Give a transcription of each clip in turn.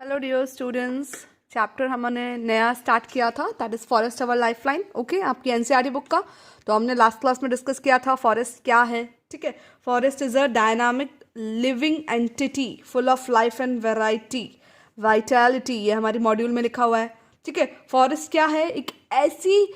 Hello dear students. Chapter हमने नया start किया था, that is forest our lifeline. Okay, आपकी एनसीईआरटी बुक का। तो हमने लास्ट क्लास में डिस्कस किया था फॉरेस्ट क्या है। ठीक है, forest is a dynamic living entity full of life and vitality. ये हमारी मॉड्यूल में लिखा हुआ है। ठीक है, फॉरेस्ट क्या है? एक ऐसी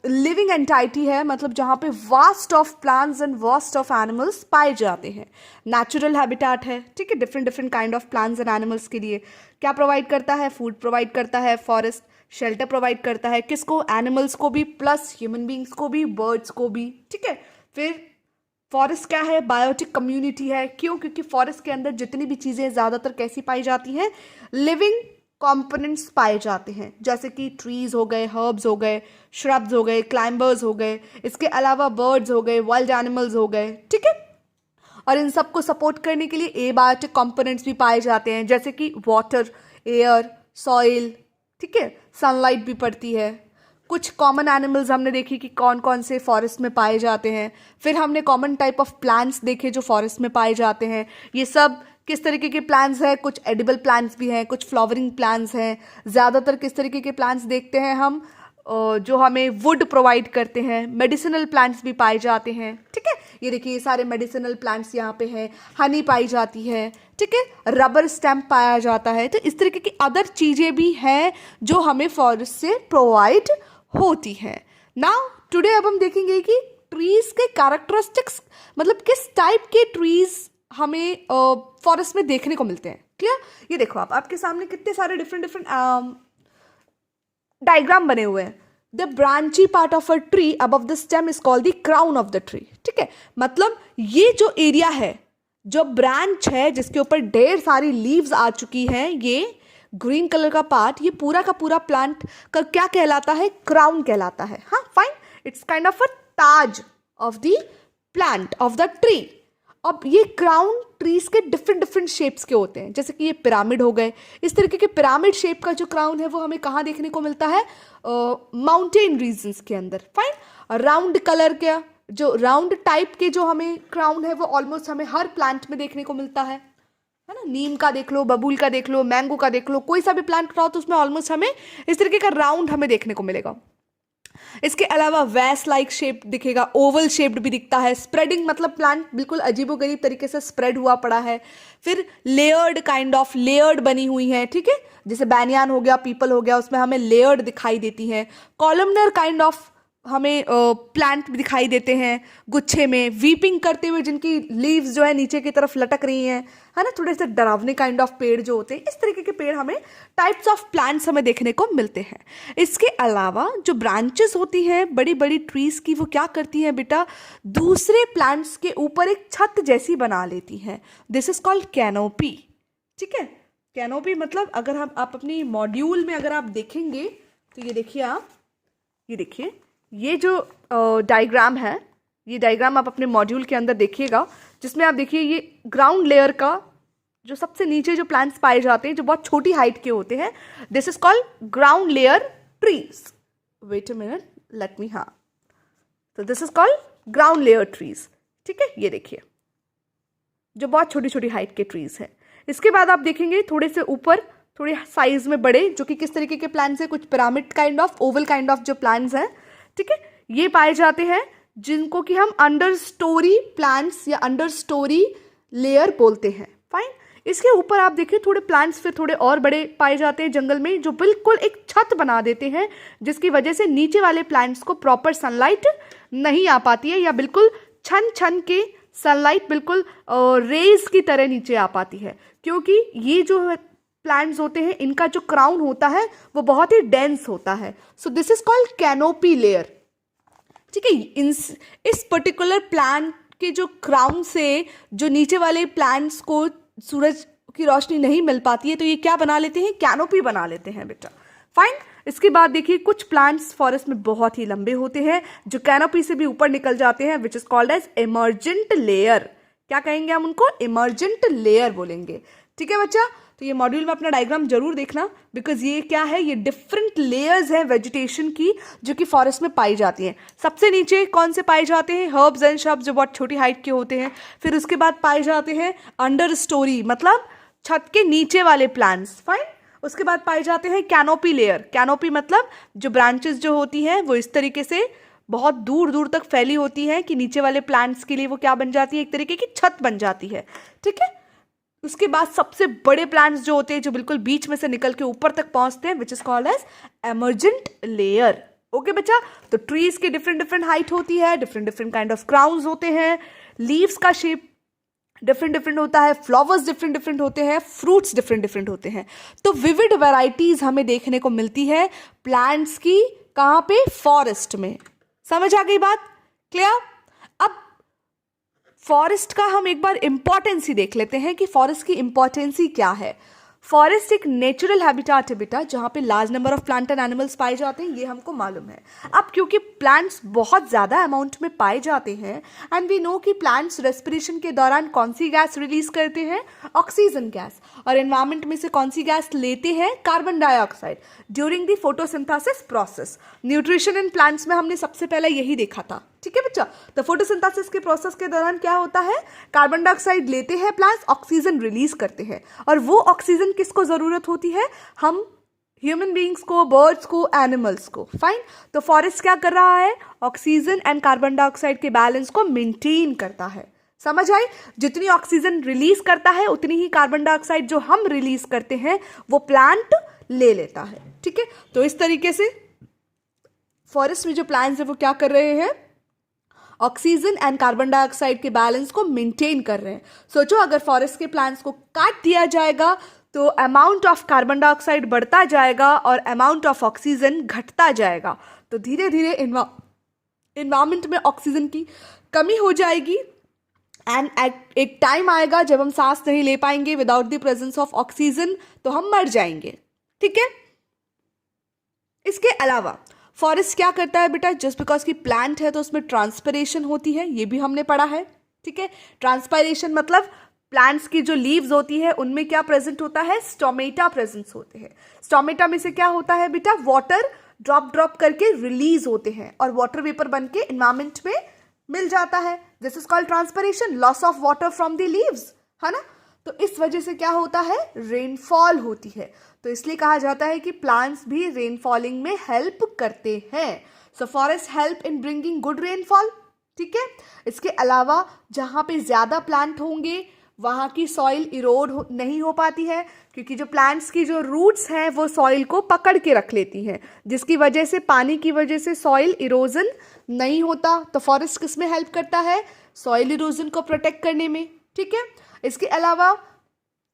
लिविंग एंटाइटी है, मतलब जहाँ पे vast of plants and vast of animals पाए जाते हैं। नेचुरल हैबिटेट है। ठीक है, different different kind of plants and animals के लिए क्या प्रोवाइड करता है? फूड प्रोवाइड करता है। फॉरेस्ट शेल्टर प्रोवाइड करता है, किसको? एनिमल्स को भी, प्लस ह्यूमन बींग्स को भी, बर्ड्स को भी। ठीक है, फिर फॉरेस्ट क्या है? बायोटिक कम्युनिटी है। क्यों? क्योंकि फॉरेस्ट के अंदर जितनी भी चीज़ें ज़्यादातर कैसी पाई जाती हैं? लिविंग कंपोनेंट्स पाए जाते हैं, जैसे कि ट्रीज हो गए, हर्ब्स हो गए, श्रब्स हो गए, क्लाइंबर्स हो गए, इसके अलावा बर्ड्स हो गए, वाइल्ड एनिमल्स हो गए। ठीक है, और इन सबको सपोर्ट करने के लिए एबायोटिक कंपोनेंट्स भी पाए जाते हैं, जैसे कि वाटर, एयर, सॉइल। ठीक है, सनलाइट भी पड़ती है। कुछ कॉमन एनिमल्स हमने देखे कि कौन कौन से फॉरेस्ट में पाए जाते हैं। फिर हमने कॉमन टाइप ऑफ प्लांट्स देखे जो फॉरेस्ट में पाए जाते हैं। ये सब किस तरीके के प्लांट्स हैं? कुछ एडिबल प्लांट्स भी हैं, कुछ फ्लावरिंग प्लांट्स हैं। ज़्यादातर किस तरीके के प्लांट्स देखते हैं हम? जो हमें वुड प्रोवाइड करते हैं। मेडिसिनल प्लांट्स भी पाए जाते हैं। ठीक है, ये देखिए, ये सारे मेडिसिनल प्लांट्स यहाँ पे हैं। हनी पाई जाती है। ठीक है, रबर स्टैम्प पाया जाता है। तो इस तरीके की अदर चीज़ें भी हैं जो हमें फॉरेस्ट से प्रोवाइड होती हैं। नाउ टुडे अब हम देखेंगे कि ट्रीज के कैरेक्टरिस्टिक्स, मतलब किस टाइप के ट्रीज हमें फॉरेस्ट में देखने को मिलते हैं। क्लियर? ये देखो, आपके सामने कितने सारे डिफरेंट डिफरेंट डायग्राम बने हुए हैं। The branchy part of a tree above the stem is called the crown of the tree. ठीक है, मतलब ये जो एरिया है, जो ब्रांच है जिसके ऊपर ढेर सारी लीव्स आ चुकी हैं, ये ग्रीन कलर का पार्ट, ये पूरा का पूरा प्लांट का क्या कहलाता है? क्राउन कहलाता है। हाँ, fine, it's kind of a Taj of the plant of the tree. अब ये क्राउन ट्रीज के डिफरेंट डिफरेंट शेप्स के होते हैं, जैसे कि ये पिरामिड हो गए। इस तरीके के पिरामिड शेप का जो क्राउन है वो हमें कहाँ देखने को मिलता है? माउंटेन रीजन्स के अंदर। फाइन, राउंड कलर के, जो राउंड टाइप के जो हमें क्राउन है वो ऑलमोस्ट हमें हर प्लांट में देखने को मिलता है ना? नीम का देख लो, बबूल का देख लो, मैंगो का देख लो, कोई सा भी प्लांट रहा हो तो उसमें ऑलमोस्ट हमें इस तरीके का राउंड हमें देखने को मिलेगा। इसके अलावा वैस लाइक शेप दिखेगा, ओवल शेप्ड भी दिखता है। स्प्रेडिंग, मतलब प्लांट बिल्कुल अजीबोगरीब तरीके से स्प्रेड हुआ पड़ा है। फिर लेयर्ड, काइंड ऑफ लेयर्ड बनी हुई है। ठीक है, जैसे बैनियान हो गया, पीपल हो गया, उसमें हमें लेयर्ड दिखाई देती है। कॉलमनर काइंड ऑफ हमें प्लांट भी दिखाई देते हैं गुच्छे में, वीपिंग करते हुए, जिनकी लीव्स जो है नीचे की तरफ लटक रही हैं, है ना? थोड़े से डरावने काइंड ऑफ पेड़ जो होते हैं, इस तरीके के पेड़ हमें, टाइप्स ऑफ प्लांट्स हमें देखने को मिलते हैं। इसके अलावा जो ब्रांचेस होती हैं बड़ी बड़ी ट्रीज की, वो क्या करती हैं बेटा? दूसरे प्लांट्स के ऊपर एक छत जैसी बना लेती हैं। This is called canopy. ठीक है, कैनोपी मतलब अगर आप अपनी मॉड्यूल में अगर आप देखेंगे तो ये देखिए, ये देखिए, ये जो डायग्राम है, ये डायग्राम आप अपने मॉड्यूल के अंदर देखिएगा, जिसमें आप देखिए ये ग्राउंड लेयर का जो सबसे नीचे जो प्लांट्स पाए जाते हैं, जो बहुत छोटी हाइट के होते हैं, this is called ground layer trees. Wait a minute, let me, हाँ, तो this is called ground layer trees. ठीक है, ये देखिए, जो बहुत छोटी छोटी हाइट के ट्रीज हैं। इसके बाद आप देखेंगे थोड़े से ऊपर, थोड़े साइज में बड़े, जो कि किस तरीके के प्लांट्स हैं? कुछ pyramid kind of, Oval kind of जो प्लांट्स हैं। ठीक है, ये पाए जाते हैं, जिनको कि हम अंडर स्टोरी प्लांट्स या अंडर स्टोरी लेयर बोलते हैं। फाइन, इसके ऊपर आप देखिए थोड़े प्लांट्स फिर थोड़े और बड़े पाए जाते हैं जंगल में, जो बिल्कुल एक छत बना देते हैं, जिसकी वजह से नीचे वाले प्लांट्स को प्रॉपर सनलाइट नहीं आ पाती है, या बिल्कुल छन छन के सनलाइट बिल्कुल रेज की तरह नीचे आ पाती है, क्योंकि ये जो प्लांट्स होते हैं, इनका जो क्राउन होता है वो बहुत ही डेंस होता है। So this is called canopy layer. ठीक है, इस पर्टिकुलर प्लांट के जो क्राउन से जो नीचे वाले प्लांट्स को सूरज की रोशनी नहीं मिल पाती है, तो ये क्या बना लेते हैं? कैनोपी बना लेते हैं बेटा। फाइन, इसके बाद देखिए कुछ प्लांट्स फॉरेस्ट में बहुत ही लंबे होते हैं, जो कैनोपी से भी ऊपर निकल जाते हैं, which is called as emergent layer. क्या कहेंगे हम उनको? इमर्जेंट लेयर बोलेंगे। ठीक है बच्चा, तो ये मॉड्यूल में अपना डायग्राम जरूर देखना, बिकॉज ये क्या है? ये डिफरेंट लेयर्स हैं वेजिटेशन की, जो कि फॉरेस्ट में पाई जाती हैं। सबसे नीचे कौन से पाए जाते हैं? हर्ब्स एंड श्रब्स, जो बहुत छोटी हाइट के होते हैं। फिर उसके बाद पाए जाते हैं अंडर स्टोरी, मतलब छत के नीचे वाले प्लांट्स, फाइन। उसके बाद पाए जाते हैं कैनोपी लेयर। कैनोपी मतलब जो ब्रांचेस जो होती हैं वो इस तरीके से बहुत दूर दूर तक फैली होती हैं कि नीचे वाले प्लांट्स के लिए वो क्या बन जाती है, एक तरीके की छत बन जाती है, ठीक है। उसके बाद सबसे बड़े प्लांट्स जो होते हैं जो बिल्कुल बीच में से निकल के ऊपर तक पहुंचते हैं, which is called as emergent layer. Okay बच्चा, तो ट्रीज की डिफरेंट डिफरेंट हाइट होती है, different different kind of crowns होते हैं, लीव्स का शेप डिफरेंट डिफरेंट होता है, फ्लावर्स डिफरेंट डिफरेंट होते हैं, फ्रूट्स डिफरेंट डिफरेंट होते हैं। तो विविड वैरायटीज हमें देखने को मिलती है प्लांट्स की, कहाँ पे, फॉरेस्ट में। समझ आ गई बात, क्लियर। अब फॉरेस्ट का हम एक बार इंपॉर्टेंस ही देख लेते हैं कि फॉरेस्ट की इंपॉर्टेंस ही क्या है। फॉरेस्ट एक नेचुरल हैबिटाट है बेटा, जहां पे large number of plant and animals पाए जाते हैं, ये हमको मालूम है। अब क्योंकि प्लांट्स बहुत ज़्यादा अमाउंट में पाए जाते हैं एंड वी नो कि प्लांट्स रेस्पिरेशन के दौरान कौन सी गैस रिलीज करते हैं, ऑक्सीजन गैस, और एनवायरमेंट में से कौन सी गैस लेते हैं, carbon dioxide, during the photosynthesis process. Nutrition in plants में हमने सबसे पहले यही देखा था, ठीक है बच्चा। तो फोटोसिंथेसिस के प्रोसेस के दौरान क्या होता है, कार्बन डाइऑक्साइड लेते हैं प्लांट्स, ऑक्सीजन रिलीज करते हैं, और वो ऑक्सीजन किसको जरूरत होती है, हम ह्यूमन बीइंग्स को, बर्ड्स को, एनिमल्स को, फाइन। तो फॉरेस्ट क्या कर रहा है, ऑक्सीजन एंड कार्बन डाइऑक्साइड के बैलेंस को मेंटेन करता है। समझ आई, जितनी ऑक्सीजन रिलीज करता है उतनी ही कार्बन डाइऑक्साइड जो हम रिलीज करते हैं वो प्लांट ले लेता है, ठीक है। तो इस तरीके से फॉरेस्ट में जो प्लांट्स है वो क्या कर रहे हैं, ऑक्सीजन एंड कार्बन डाइऑक्साइड के बैलेंस को मेंटेन कर रहे हैं। सोचो अगर फॉरेस्ट के प्लांट्स को काट दिया जाएगा तो अमाउंट ऑफ कार्बन डाइऑक्साइड बढ़ता जाएगा और अमाउंट ऑफ ऑक्सीजन घटता जाएगा, तो धीरे धीरे एनवायरमेंट में ऑक्सीजन की कमी हो जाएगी एंड एक टाइम आएगा जब हम सांस नहीं ले पाएंगे without the presence of oxygen, तो हम मर जाएंगे, ठीक है। इसके अलावा फॉरेस्ट क्या करता है बेटा, जस्ट बिकॉज की प्लांट है तो उसमें ट्रांसपिरेशन होती है, ये भी हमने पढ़ा है, ठीक है। ट्रांसपायरेशन मतलब प्लांट्स की जो लीव्स होती है उनमें क्या प्रेजेंट होता है, स्टोमेटा प्रेजेंस होते हैं। स्टोमेटा में से क्या होता है बेटा, वाटर ड्रॉप ड्रॉप करके रिलीज होते हैं और वाटर वेपर बन के एनवायरमेंट में मिल जाता है। This is called transpiration, loss of water from the leaves, है ना। तो इस वजह से क्या होता है, रेनफॉल होती है। तो इसलिए कहा जाता है कि प्लांट्स भी रेनफॉलिंग में हेल्प करते हैं। So forest help in bringing good rainfall, ठीक है। इसके अलावा जहाँ पे ज़्यादा प्लांट होंगे वहाँ की सॉइल इरोड नहीं हो पाती है, क्योंकि जो प्लांट्स की जो रूट्स हैं वो सॉइल को पकड़ के रख लेती हैं, जिसकी वजह से पानी की वजह से सॉइल इरोजन नहीं होता। तो फॉरेस्ट किस में हेल्प करता है, सॉइल इरोजन को प्रोटेक्ट करने में, ठीक है। इसके अलावा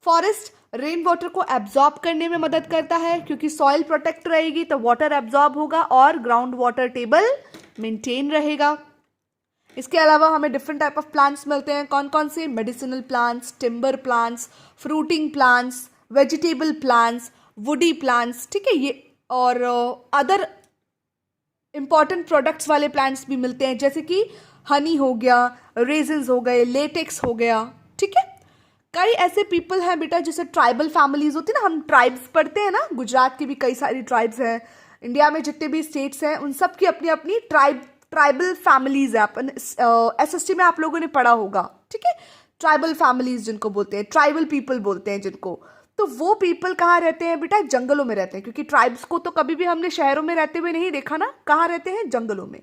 फॉरेस्ट रेन वाटर को एब्जॉर्ब करने में मदद करता है, क्योंकि सॉइल प्रोटेक्ट रहेगी तो वाटर एब्जॉर्ब होगा और ग्राउंड वाटर टेबल मेंटेन रहेगा। इसके अलावा हमें डिफरेंट टाइप ऑफ प्लांट्स मिलते हैं, कौन कौन से, medicinal plants, timber plants, fruiting plants, vegetable plants, woody plants, ठीक है, ये और अदर इंपॉर्टेंट प्रोडक्ट्स वाले प्लांट्स भी मिलते हैं, जैसे कि हनी हो गया, रेजिन्स हो गए, लेटेक्स हो गया, ठीक है। कई ऐसे पीपल हैं बेटा जैसे ट्राइबल फैमिलीज होती है ना, हम ट्राइब्स पढ़ते हैं ना, गुजरात की भी कई सारी ट्राइब्स हैं, इंडिया में जितने भी स्टेट्स हैं उन सब की अपनी अपनी ट्राइबल फैमिलीज है। अपन एसएसटी में आप लोगों ने पढ़ा होगा, ठीक है। ट्राइबल फैमिलीज जिनको बोलते हैं, ट्राइबल पीपल बोलते हैं जिनको, तो वो पीपल कहाँ रहते हैं बेटा, जंगलों में रहते हैं, क्योंकि ट्राइब्स को तो कभी भी हमने शहरों में रहते हुए नहीं देखा ना, कहाँ रहते हैं, जंगलों में,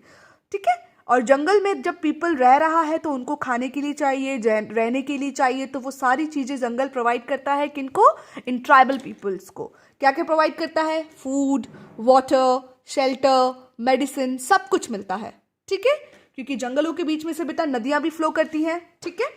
ठीक है। और जंगल में जब पीपल रह रहा है तो उनको खाने के लिए चाहिए, रहने के लिए चाहिए, तो वो सारी चीज़ें जंगल प्रोवाइड करता है किनको, इन ट्राइबल पीपल्स को। क्या क्या प्रोवाइड करता है, फूड, वाटर, शेल्टर, मेडिसिन, सब कुछ मिलता है, ठीक है, क्योंकि जंगलों के बीच में से बेटा नदियाँ भी फ्लो करती हैं, ठीक है।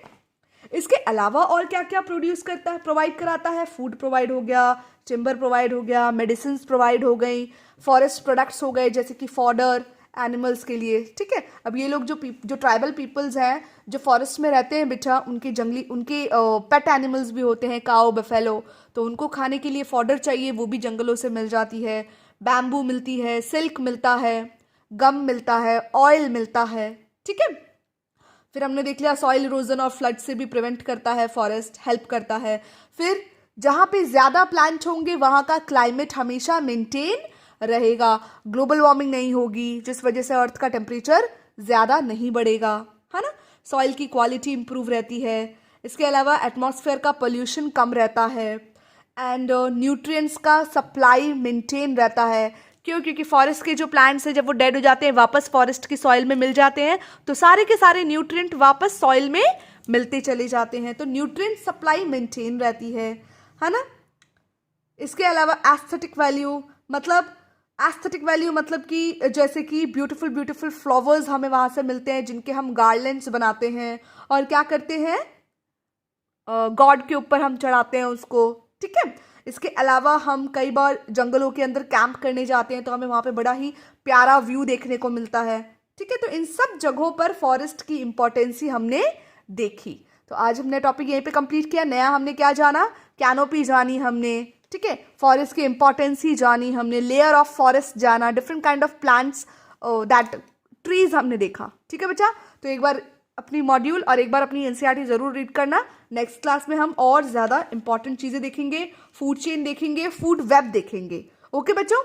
इसके अलावा और क्या क्या प्रोड्यूस करता है, प्रोवाइड कराता है, फूड प्रोवाइड हो गया, टिम्बर प्रोवाइड हो गया, मेडिसिन प्रोवाइड हो गई, फॉरेस्ट प्रोडक्ट्स हो गए जैसे कि फॉडर एनिमल्स के लिए, ठीक है। अब ये लोग जो ट्राइबल पीपल्स हैं जो फॉरेस्ट में रहते हैं बेटा, उनके पेट एनिमल्स भी होते हैं, काओ, बफेलो, तो उनको खाने के लिए फॉडर चाहिए, वो भी जंगलों से मिल जाती है। बैम्बू मिलती है, सिल्क मिलता है, गम मिलता है, ऑयल मिलता है, ठीक है। फिर हमने देख लिया सॉइल इरोजन और फ्लड से भी प्रिवेंट करता है, फॉरेस्ट हेल्प करता है। फिर जहाँ पे ज़्यादा प्लांट होंगे वहाँ का क्लाइमेट हमेशा मेंटेन रहेगा, ग्लोबल वार्मिंग नहीं होगी, जिस वजह से अर्थ का टेम्परेचर ज़्यादा नहीं बढ़ेगा, है ना। सॉइल की क्वालिटी इंप्रूव रहती है, इसके अलावा एटमॉस्फेयर का पोल्यूशन कम रहता है एंड न्यूट्रिएंट्स का सप्लाई मेंटेन रहता है। क्यों? क्योंकि फॉरेस्ट के जो प्लांट्स हैं जब वो डेड हो जाते हैं वापस फॉरेस्ट की सॉइल में मिल जाते हैं, तो सारे के सारे न्यूट्रिएंट वापस सॉइल में मिलते चले जाते हैं, तो न्यूट्रिएंट सप्लाई मेंटेन रहती है ना। इसके अलावा एस्थेटिक वैल्यू मतलब कि जैसे कि ब्यूटीफुल ब्यूटीफुल फ्लावर्स हमें वहाँ से मिलते हैं जिनके हम गार्लैंड्स बनाते हैं और क्या करते हैं, गॉड के ऊपर हम चढ़ाते हैं उसको, ठीक है। इसके अलावा हम कई बार जंगलों के अंदर कैंप करने जाते हैं तो हमें वहाँ पे बड़ा ही प्यारा व्यू देखने को मिलता है, ठीक है। तो इन सब जगहों पर फॉरेस्ट की इंपॉर्टेंस ही हमने देखी। तो आज हमने टॉपिक यहीं पे कंप्लीट किया। नया हमने क्या जाना, कैनोपी जानी हमने, ठीक है, फॉरेस्ट की इंपॉर्टेंस ही जानी हमने, लेयर ऑफ फॉरेस्ट जाना, different kind of plants that trees हमने देखा, ठीक है बच्चा। तो एक बार अपनी मॉड्यूल और एक बार अपनी एनसीईआरटी ज़रूर रीड करना। नेक्स्ट क्लास में हम और ज़्यादा इंपॉर्टेंट चीज़ें देखेंगे, फूड चेन देखेंगे, फूड वेब देखेंगे। ओके बच्चों।